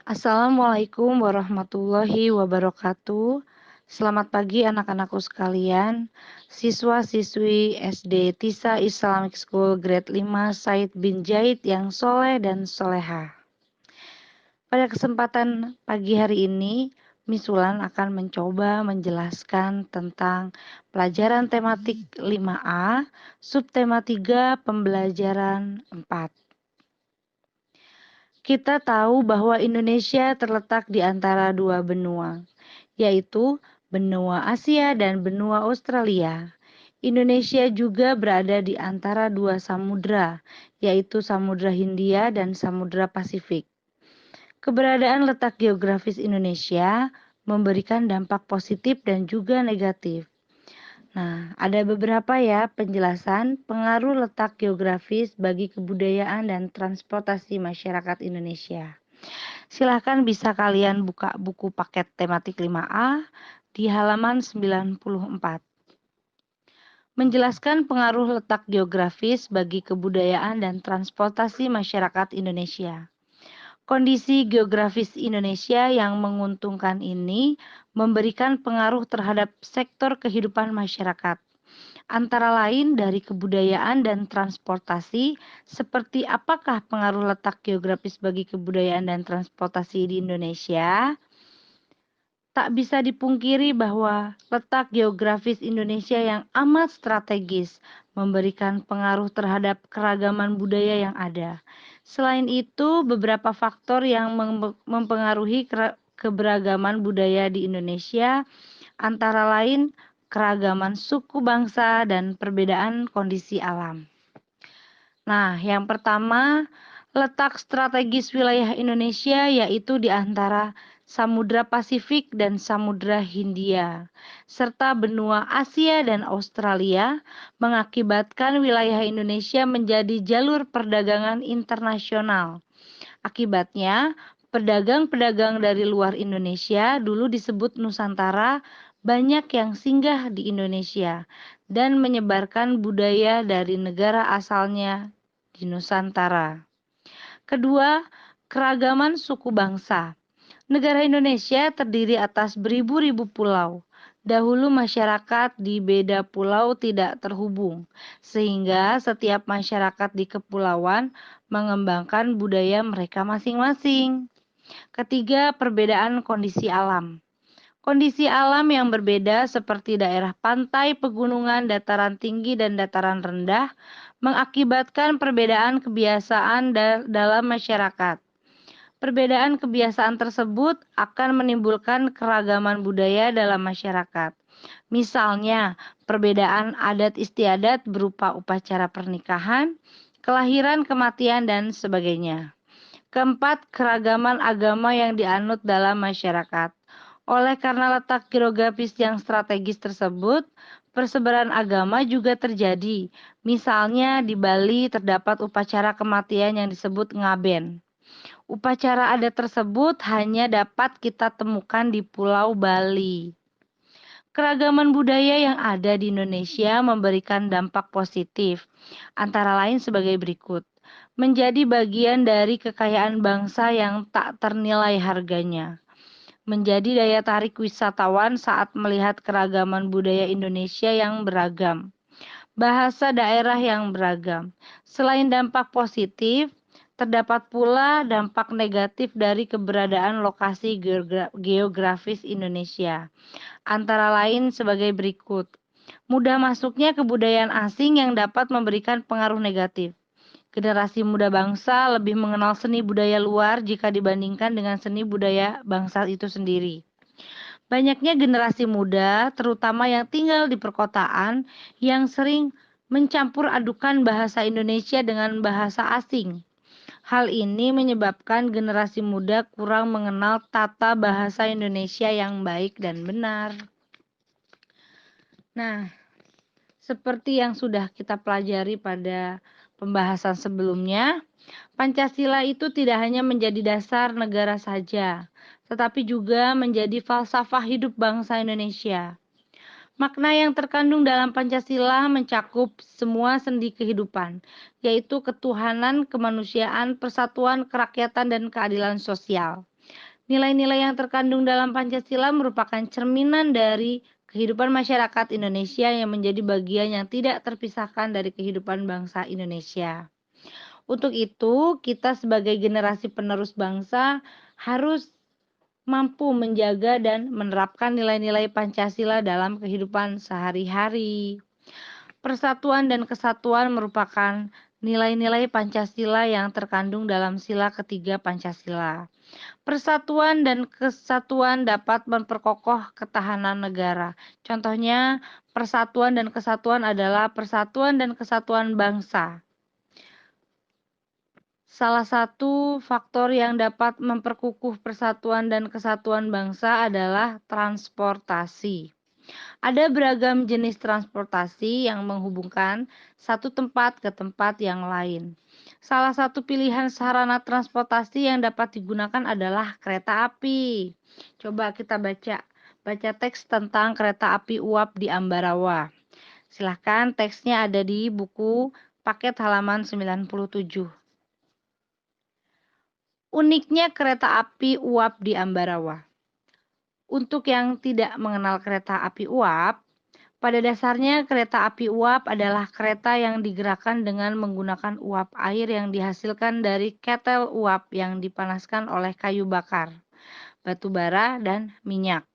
Assalamualaikum warahmatullahi wabarakatuh. Selamat pagi anak-anakku sekalian. Siswa-siswi SD Tisa Islamic School Grade 5 Said bin Zaid yang soleh dan soleha. Pada kesempatan pagi hari ini, Misulan akan mencoba menjelaskan tentang pelajaran tematik 5A, subtema 3, pembelajaran 4. Kita tahu bahwa Indonesia terletak di antara dua benua, yaitu benua Asia dan benua Australia. Indonesia juga berada di antara dua samudra, yaitu Samudra Hindia dan Samudra Pasifik. Keberadaan letak geografis Indonesia memberikan dampak positif dan juga negatif. Nah, ada beberapa ya penjelasan pengaruh letak geografis bagi kebudayaan dan transportasi masyarakat Indonesia. Silahkan bisa kalian buka buku paket tematik 5A di halaman 94. Menjelaskan pengaruh letak geografis bagi kebudayaan dan transportasi masyarakat Indonesia. Kondisi geografis Indonesia yang menguntungkan ini memberikan pengaruh terhadap sektor kehidupan masyarakat, antara lain dari kebudayaan dan transportasi, seperti apakah pengaruh letak geografis bagi kebudayaan dan transportasi di Indonesia. Tak bisa dipungkiri bahwa letak geografis Indonesia yang amat strategis memberikan pengaruh terhadap keragaman budaya yang ada. Selain itu, beberapa faktor yang mempengaruhi keberagaman budaya di Indonesia antara lain keragaman suku bangsa dan perbedaan kondisi alam. Nah, yang pertama, letak strategis wilayah Indonesia yaitu di antara Samudra Pasifik dan Samudra Hindia, serta benua Asia dan Australia, mengakibatkan wilayah Indonesia menjadi jalur perdagangan internasional. Akibatnya, pedagang-pedagang dari luar Indonesia, dulu disebut Nusantara, banyak yang singgah di Indonesia dan menyebarkan budaya dari negara asalnya di Nusantara. Kedua, keragaman suku bangsa. Negara Indonesia terdiri atas beribu-ribu pulau. Dahulu masyarakat di beda pulau tidak terhubung, sehingga setiap masyarakat di kepulauan mengembangkan budaya mereka masing-masing. Ketiga, perbedaan kondisi alam. Kondisi alam yang berbeda seperti daerah pantai, pegunungan, dataran tinggi, dan dataran rendah mengakibatkan perbedaan kebiasaan dalam masyarakat. Perbedaan kebiasaan tersebut akan menimbulkan keragaman budaya dalam masyarakat. Misalnya, perbedaan adat istiadat berupa upacara pernikahan, kelahiran, kematian, dan sebagainya. Keempat, keragaman agama yang dianut dalam masyarakat. Oleh karena letak geografis yang strategis tersebut, persebaran agama juga terjadi. Misalnya di Bali terdapat upacara kematian yang disebut ngaben. Upacara adat tersebut hanya dapat kita temukan di Pulau Bali. Keragaman budaya yang ada di Indonesia memberikan dampak positif, antara lain sebagai berikut. Menjadi bagian dari kekayaan bangsa yang tak ternilai harganya. Menjadi daya tarik wisatawan saat melihat keragaman budaya Indonesia yang beragam. Bahasa daerah yang beragam. Selain dampak positif, terdapat pula dampak negatif dari keberadaan lokasi geografis Indonesia, antara lain sebagai berikut. Mudah masuknya kebudayaan asing yang dapat memberikan pengaruh negatif. Generasi muda bangsa lebih mengenal seni budaya luar jika dibandingkan dengan seni budaya bangsa itu sendiri. Banyaknya generasi muda, terutama yang tinggal di perkotaan, yang sering mencampur adukan bahasa Indonesia dengan bahasa asing. Hal ini menyebabkan generasi muda kurang mengenal tata bahasa Indonesia yang baik dan benar. Nah, seperti yang sudah kita pelajari pada pembahasan sebelumnya, Pancasila itu tidak hanya menjadi dasar negara saja, tetapi juga menjadi falsafah hidup bangsa Indonesia. Makna yang terkandung dalam Pancasila mencakup semua sendi kehidupan, yaitu ketuhanan, kemanusiaan, persatuan, kerakyatan, dan keadilan sosial. Nilai-nilai yang terkandung dalam Pancasila merupakan cerminan dari kehidupan masyarakat Indonesia yang menjadi bagian yang tidak terpisahkan dari kehidupan bangsa Indonesia. Untuk itu, kita sebagai generasi penerus bangsa harus mampu menjaga dan menerapkan nilai-nilai Pancasila dalam kehidupan sehari-hari. Persatuan dan kesatuan merupakan nilai-nilai Pancasila yang terkandung dalam sila ketiga Pancasila. Persatuan dan kesatuan dapat memperkokoh ketahanan negara. Contohnya, persatuan dan kesatuan adalah persatuan dan kesatuan bangsa. Salah satu faktor yang dapat memperkukuh persatuan dan kesatuan bangsa adalah transportasi. Ada beragam jenis transportasi yang menghubungkan satu tempat ke tempat yang lain. Salah satu pilihan sarana transportasi yang dapat digunakan adalah kereta api. Coba kita baca teks tentang kereta api uap di Ambarawa. Silahkan, teksnya ada di buku paket halaman 97. Uniknya kereta api uap di Ambarawa. Untuk yang tidak mengenal kereta api uap, pada dasarnya kereta api uap adalah kereta yang digerakkan dengan menggunakan uap air yang dihasilkan dari ketel uap yang dipanaskan oleh kayu bakar, batu bara, dan minyak.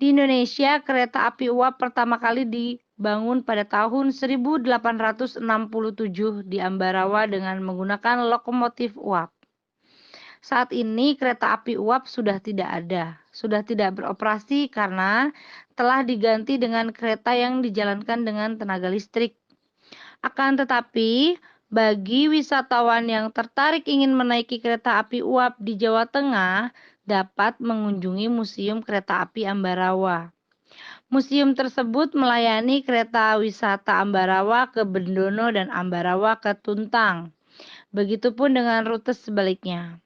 Di Indonesia, kereta api uap pertama kali dibangun pada tahun 1867 di Ambarawa dengan menggunakan lokomotif uap. Saat ini kereta api uap sudah tidak beroperasi karena telah diganti dengan kereta yang dijalankan dengan tenaga listrik. Akan tetapi, bagi wisatawan yang tertarik ingin menaiki kereta api uap di Jawa Tengah, dapat mengunjungi Museum Kereta Api Ambarawa. Museum tersebut melayani kereta wisata Ambarawa ke Bendono dan Ambarawa ke Tuntang. Begitupun dengan rute sebaliknya.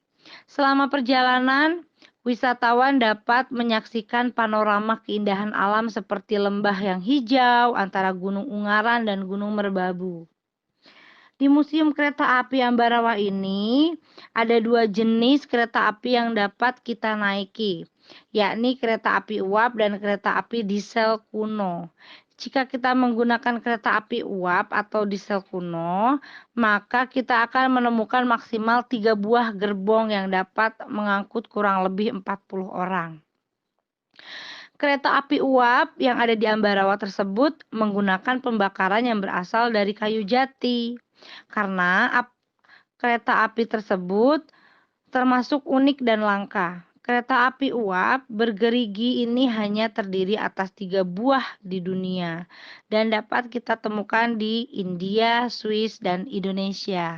Selama perjalanan, wisatawan dapat menyaksikan panorama keindahan alam seperti lembah yang hijau antara Gunung Ungaran dan Gunung Merbabu. Di Museum Kereta Api Ambarawa ini, ada dua jenis kereta api yang dapat kita naiki, yakni kereta api uap dan kereta api diesel kuno. Jika kita menggunakan kereta api uap atau diesel kuno, maka kita akan menemukan maksimal 3 buah gerbong yang dapat mengangkut kurang lebih 40 orang. Kereta api uap yang ada di Ambarawa tersebut menggunakan pembakaran yang berasal dari kayu jati. Karena kereta api tersebut termasuk unik dan langka. Kereta api uap bergerigi ini hanya terdiri atas 3 buah di dunia dan dapat kita temukan di India, Swiss, dan Indonesia.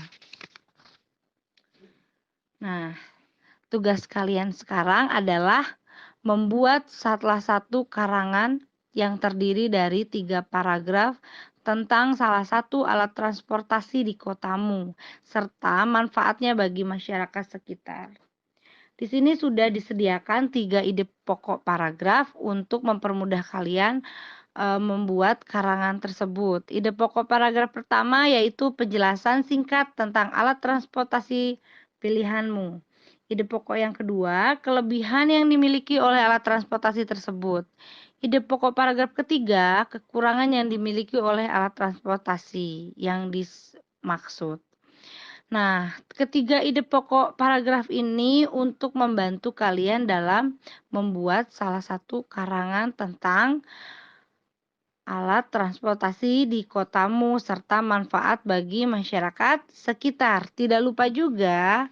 Nah, tugas kalian sekarang adalah membuat salah satu karangan yang terdiri dari 3 paragraf tentang salah satu alat transportasi di kotamu, serta manfaatnya bagi masyarakat sekitar. Di sini sudah disediakan 3 ide pokok paragraf untuk mempermudah kalian membuat karangan tersebut. Ide pokok paragraf pertama yaitu penjelasan singkat tentang alat transportasi pilihanmu. Ide pokok yang kedua, kelebihan yang dimiliki oleh alat transportasi tersebut. Ide pokok paragraf ketiga, kekurangan yang dimiliki oleh alat transportasi yang dimaksud. Nah, ketiga ide pokok paragraf ini untuk membantu kalian dalam membuat salah satu karangan tentang alat transportasi di kotamu serta manfaat bagi masyarakat sekitar. Tidak lupa juga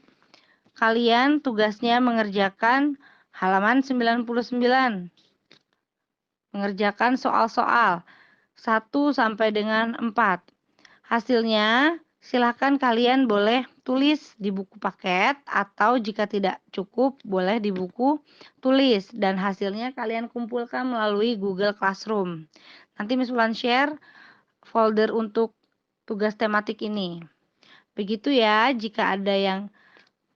kalian tugasnya mengerjakan halaman 99. Mengerjakan soal-soal 1 sampai dengan 4. Hasilnya silakan kalian boleh tulis di buku paket atau jika tidak cukup boleh di buku tulis dan hasilnya kalian kumpulkan melalui Google Classroom. Nanti Miss Wulan share folder untuk tugas tematik ini. Begitu ya, jika ada yang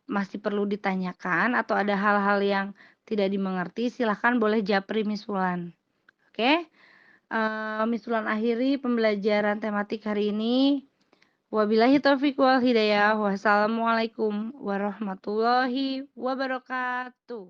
masih perlu ditanyakan atau ada hal-hal yang tidak dimengerti, silahkan boleh japri Miss Wulan. Oke, Miss Wulan akhiri pembelajaran tematik hari ini. Wabillahi taufiq wal hidayah. Wassalamualaikum warahmatullahi wabarakatuh.